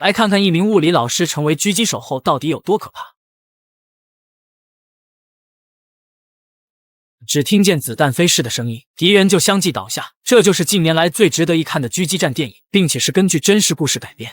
来看看一名物理老师成为狙击手后到底有多可怕。只听见子弹飞逝的声音，敌人就相继倒下。这就是近年来最值得一看的狙击战电影，并且是根据真实故事改编。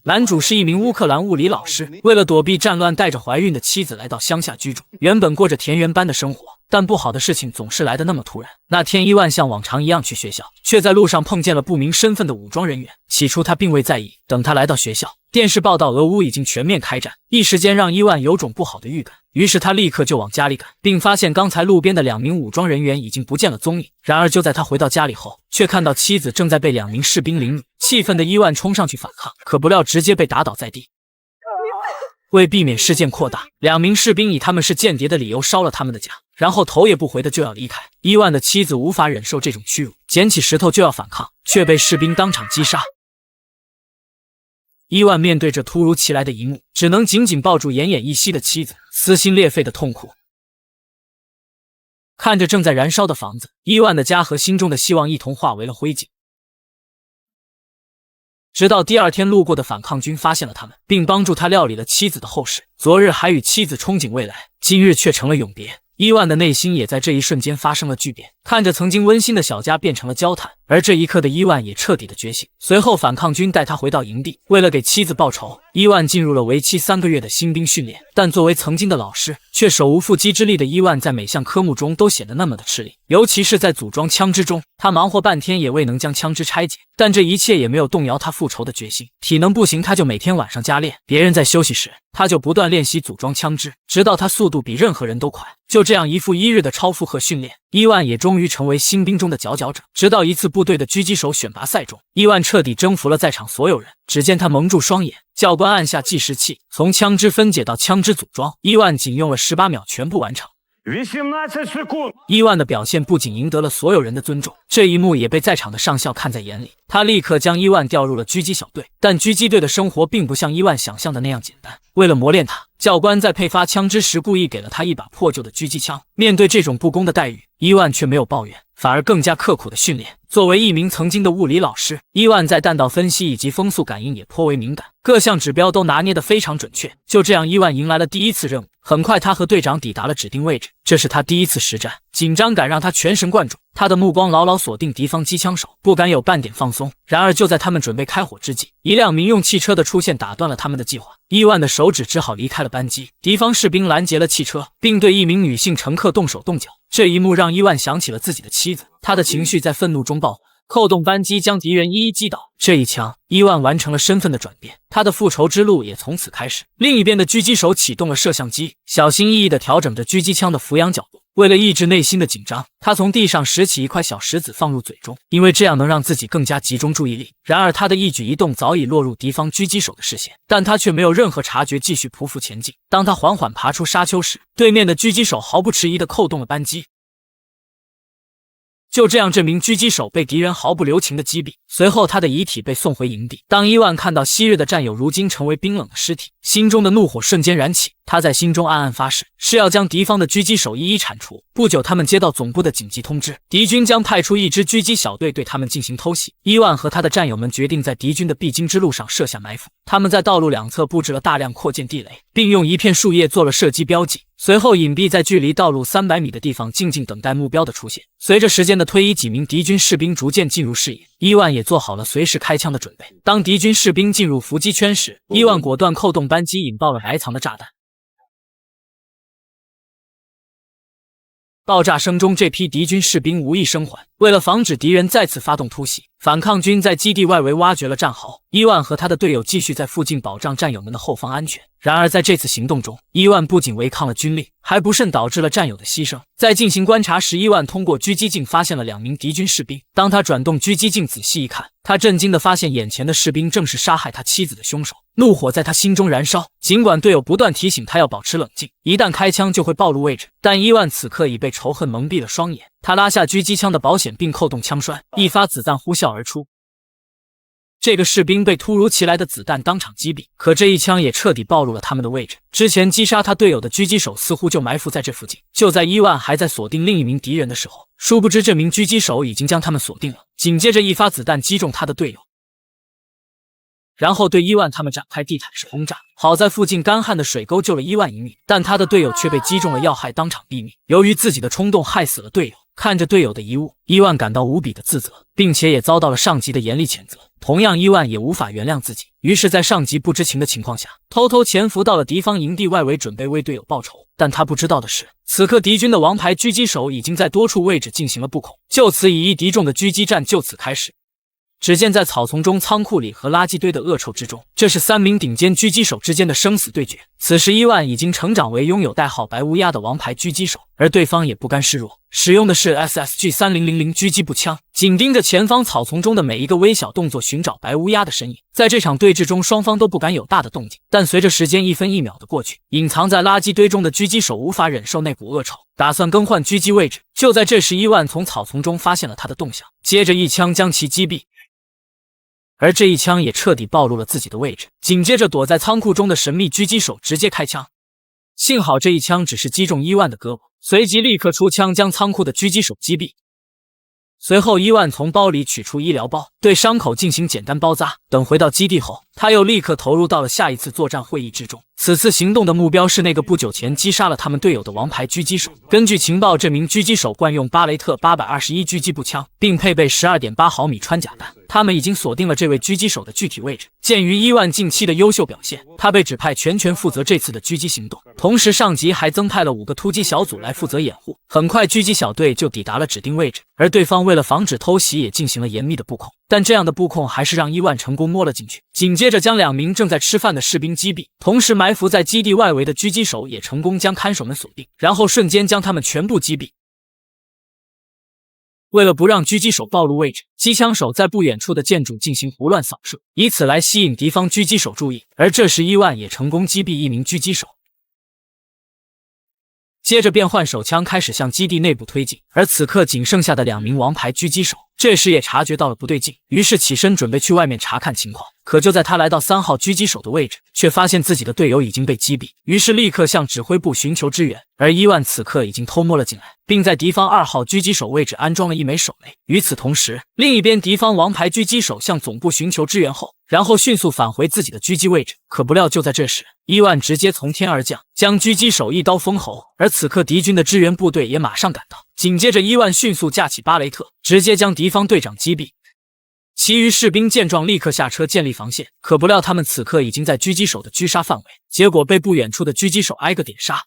男主是一名乌克兰物理老师，为了躲避战乱，带着怀孕的妻子来到乡下居住，原本过着田园般的生活。但不好的事情总是来得那么突然。那天，伊万像往常一样去学校，却在路上碰见了不明身份的武装人员。起初他并未在意，等他来到学校，电视报道俄乌已经全面开战，一时间让伊万有种不好的预感。于是他立刻就往家里赶，并发现刚才路边的2名武装人员已经不见了踪影。然而就在他回到家里后，却看到妻子正在被2名士兵凌辱。气愤的伊万冲上去反抗，可不料直接被打倒在地。为避免事件扩大，2名士兵以他们是间谍的理由烧了他们的家，然后头也不回的就要离开。伊万的妻子无法忍受这种屈辱，捡起石头就要反抗，却被士兵当场击杀。伊万面对着突如其来的一幕，只能紧紧抱住奄奄一息的妻子，撕心裂肺的痛哭。看着正在燃烧的房子，伊万的家和心中的希望一同化为了灰烬。直到第2天，路过的反抗军发现了他们，并帮助他料理了妻子的后事。昨日还与妻子憧憬未来，今日却成了永别。伊万的内心也在这一瞬间发生了巨变，看着曾经温馨的小家变成了焦炭，而这一刻的伊万也彻底的觉醒。随后反抗军带他回到营地，为了给妻子报仇，伊万进入了为期3个月的新兵训练。但作为曾经的老师，却手无缚鸡之力的伊万在每项科目中都显得那么的吃力，尤其是在组装枪支中，他忙活半天也未能将枪支拆解。但这一切也没有动摇他复仇的决心。体能不行，他就每天晚上加练，别人在休息时，他就不断练习组装枪支，直到他速度比任何人都快。就这样一复一日的超负荷训练，伊万也终于成为新兵中的佼佼者。直到一次部队的狙击手选拔赛中，伊万彻底征服了在场所有人。只见他蒙住双眼，教官按下计时器，从枪支分解到枪支组装，伊万仅用了18秒全部完成。伊万的表现不仅赢得了所有人的尊重，这一幕也被在场的上校看在眼里。他立刻将伊万调入了狙击小队，但狙击队的生活并不像伊万想象的那样简单。为了磨练他，教官在配发枪支时故意给了他一把破旧的狙击枪。面对这种不公的待遇，伊万却没有抱怨，反而更加刻苦的训练。作为一名曾经的物理老师，伊万在弹道分析以及风速感应也颇为敏感，各项指标都拿捏得非常准确。就这样，伊万迎来了第1次任务。很快，他和队长抵达了指定位置，这是他第1次实战，紧张感让他全神贯注。他的目光牢牢锁定敌方机枪手，不敢有半点放松。然而就在他们准备开火之际，一辆民用汽车的出现打断了他们的计划。伊万的手指只好离开了班机。敌方士兵拦截了汽车，并对一名女性乘客动手动脚。这一幕让伊万想起了自己的妻子，他的情绪在愤怒中爆发，扣动扳机将敌人一一击倒。这一枪，伊万完成了身份的转变，他的复仇之路也从此开始。另一边的狙击手启动了摄像机，小心翼翼地调整着狙击枪的俯仰角度。为了抑制内心的紧张，他从地上拾起一块小石子放入嘴中，因为这样能让自己更加集中注意力。然而他的一举一动早已落入敌方狙击手的视线，但他却没有任何察觉，继续匍匐前进。当他缓缓爬出沙丘时，对面的狙击手毫不迟疑地扣动了扳机。就这样，这名狙击手被敌人毫不留情的击毙，随后他的遗体被送回营地。当伊万看到昔日的战友如今成为冰冷的尸体，心中的怒火瞬间燃起。他在心中暗暗发誓，是要将敌方的狙击手一一铲除。不久，他们接到总部的紧急通知，敌军将派出一支狙击小队对他们进行偷袭。伊万和他的战友们决定在敌军的必经之路上设下埋伏。他们在道路两侧布置了大量扩建地雷，并用一片树叶做了射击标记。随后隐蔽在距离道路300米的地方，静静等待目标的出现。随着时间的推移，几名敌军士兵逐渐进入视野，伊万也做好了随时开枪的准备。当敌军士兵进入伏击圈时，伊万果断扣动扳机，引爆了埋藏的炸弹。爆炸声中，这批敌军士兵无一生还。为了防止敌人再次发动突袭，反抗军在基地外围挖掘了战壕。伊万和他的队友继续在附近保障战友们的后方安全。然而在这次行动中，伊万不仅违抗了军令，还不慎导致了战友的牺牲。在进行观察时，伊万通过狙击镜发现了2名敌军士兵。当他转动狙击镜仔细一看，他震惊地发现眼前的士兵正是杀害他妻子的凶手。怒火在他心中燃烧，尽管队友不断提醒他要保持冷静，一旦开枪就会暴露位置，但伊万此刻已被仇恨蒙蔽了双眼。他拉下狙击枪的保险并扣动枪栓，一发子弹呼啸而出。这个士兵被突如其来的子弹当场击毙，可这一枪也彻底暴露了他们的位置。之前击杀他队友的狙击手似乎就埋伏在这附近。就在伊万还在锁定另一名敌人的时候，殊不知这名狙击手已经将他们锁定了。紧接着一发子弹击中他的队友。然后对伊万他们展开地毯式轰炸。好在附近干旱的水沟救了伊万一命，但他的队友却被击中了要害，当场毙命。由于自己的冲动害死了队友，看着队友的遗物，伊万感到无比的自责，并且也遭到了上级的严厉谴责。同样，伊万也无法原谅自己，于是，在上级不知情的情况下，偷偷潜伏到了敌方营地外围，准备为队友报仇。但他不知道的是，此刻敌军的王牌狙击手已经在多处位置进行了布控，就此以一敌众的狙击战就此开始。只见在草丛中、仓库里和垃圾堆的恶臭之中，这是3名顶尖狙击手之间的生死对决。此时，伊万已经成长为拥有代号白乌鸦的王牌狙击手，而对方也不甘示弱，使用的是 SSG-3000狙击步枪，紧盯着前方草丛中的每一个微小动作，寻找白乌鸦的身影。在这场对峙中，双方都不敢有大的动静，但随着时间1分1秒的过去，隐藏在垃圾堆中的狙击手无法忍受那股恶臭，打算更换狙击位置。就在这时，伊万从草丛中发现了他的动向，接着一枪将其击毙。而这一枪也彻底暴露了自己的位置，紧接着躲在仓库中的神秘狙击手直接开枪，幸好这一枪只是击中伊万的胳膊，随即立刻出枪将仓库的狙击手击毙。随后，伊万从包里取出医疗包，对伤口进行简单包扎。等回到基地后，他又立刻投入到了下一次作战会议之中。此次行动的目标是那个不久前击杀了他们队友的王牌狙击手。根据情报，这名狙击手惯用巴雷特821狙击步枪，并配备 12.8 毫米穿甲弹。他们已经锁定了这位狙击手的具体位置。鉴于伊万近期的优秀表现，他被指派全权负责这次的狙击行动。同时，上级还增派了5个突击小组来负责掩护。很快，狙击小队就抵达了指定位置，而对方为了防止偷袭，也进行了严密的布控。但这样的布控还是让伊万成功摸了进去，紧接着将2名正在吃饭的士兵击毙，同时埋伏在基地外围的狙击手也成功将看守们锁定，然后瞬间将他们全部击毙。为了不让狙击手暴露位置，机枪手在不远处的建筑进行胡乱扫射，以此来吸引敌方狙击手注意。而这时，伊万也成功击毙1名狙击手。接着便换手枪开始向基地内部推进，而此刻仅剩下的2名王牌狙击手这时也察觉到了不对劲，于是起身准备去外面查看情况。可就在他来到3号狙击手的位置，却发现自己的队友已经被击毙，于是立刻向指挥部寻求支援。而伊万此刻已经偷摸了进来，并在敌方2号狙击手位置安装了1枚手雷。与此同时，另一边敌方王牌狙击手向总部寻求支援后，然后迅速返回自己的狙击位置。可不料就在这时，伊万直接从天而降，将狙击手一刀封喉。而此刻敌军的支援部队也马上赶到，紧接着伊万迅速架起巴雷特，直接将敌方队长击毙。其余士兵见状立刻下车建立防线，可不料他们此刻已经在狙击手的狙杀范围，结果被不远处的狙击手挨个点杀。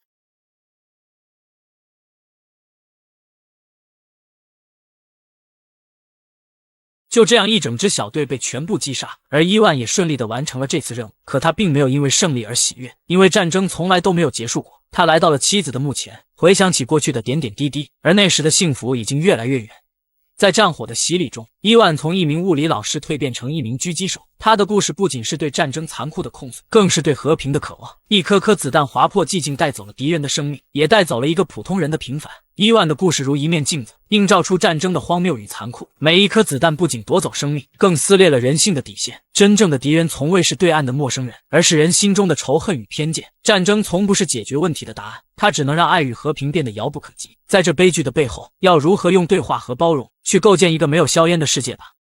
就这样，一整支小队被全部击杀，而伊万也顺利地完成了这次任务。可他并没有因为胜利而喜悦，因为战争从来都没有结束过。他来到了妻子的墓前，回想起过去的点点滴滴，而那时的幸福已经越来越远。在战火的洗礼中，伊万从一名物理老师蜕变成一名狙击手。他的故事不仅是对战争残酷的控诉，更是对和平的渴望。一颗颗子弹划破寂静，带走了敌人的生命，也带走了一个普通人的平凡。伊万的故事如一面镜子，映照出战争的荒谬与残酷。每一颗子弹不仅夺走生命，更撕裂了人性的底线。真正的敌人从未是对岸的陌生人，而是人心中的仇恨与偏见。战争从不是解决问题的答案，它只能让爱与和平变得遥不可及。在这悲剧的背后，要如何用对话和包容去构建一个没有硝烟的世界吧？